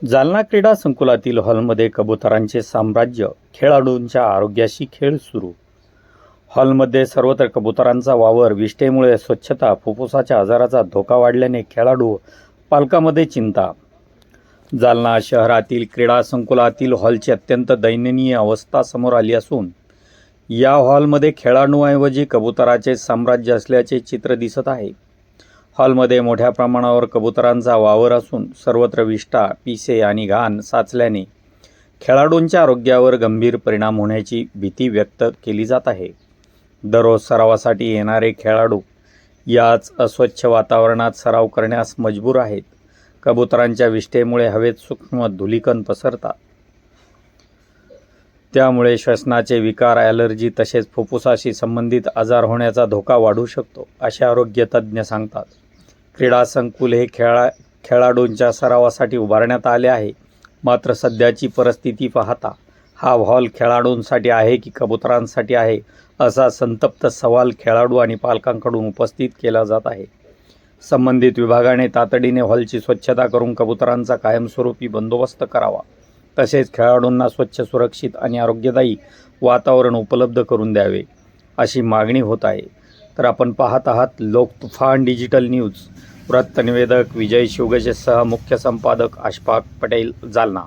जालना क्रीडा संकुलातील हॉलमध्ये कबुतरांचे साम्राज्य, खेळाडूंच्या आरोग्याशी खेळ सुरू. हॉलमध्ये सर्वत्र कबुतरांचा वावर, विष्ठेमुळे स्वच्छता, फुफ्फुसाच्या आजाराचा धोका वाढल्याने खेळाडू पालकांमध्ये चिंता. जालना शहरातील क्रीडा संकुलातील हॉलची अत्यंत दयनीय अवस्था समोर आली असून या हॉलमध्ये खेळाडूंऐवजी कबुतराचे साम्राज्य असल्याचे चित्र दिसत आहे. हॉलमध्ये मोठ्या प्रमाणावर कबुतरांचा वावर असून सर्वत्र विष्ठा, पिसे आणि घाण साचल्याने खेळाडूंच्या आरोग्यावर गंभीर परिणाम होण्याची भीती व्यक्त केली जात आहे. दररोज सरावासाठी येणारे खेळाडू याच अस्वच्छ वातावरणात सराव करण्यास मजबूर आहेत. कबुतरांच्या विष्ठेमुळे हवेत सूक्ष्म धूलिकण पसरतात. त्यामुळे श्वसनाचे विकार, ॲलर्जी तसेच फुफ्फुसाशी संबंधित आजार होण्याचा धोका वाढू शकतो, असे आरोग्य तज्ज्ञ सांगतात. क्रीडा संकुल हे खेळाडूंच्या सरावासाठी उभारण्यात आले आहे. मात्र सध्याची परिस्थिती पाहता हा हॉल खेळाडूंसाठी आहे की कबुतरांसाठी आहे, असा संतप्त सवाल खेळाडू आणि पालकांकडून उपस्थित केला जात आहे. संबंधित विभागाने तातडीने हॉलची स्वच्छता करून कबुतरांचा कायमस्वरूपी बंदोबस्त करावा. तसेच खेळाडूंना स्वच्छ, सुरक्षित आणि आरोग्यदायी वातावरण उपलब्ध करून द्यावे, अशी मागणी होत आहे. तर आपण पाहत आहात लोकतुफान डिजिटल न्यूज. वृत्तनिवेदक विजय शिवगजेसह मुख्य संपादक अशफाक पटेल, जालना.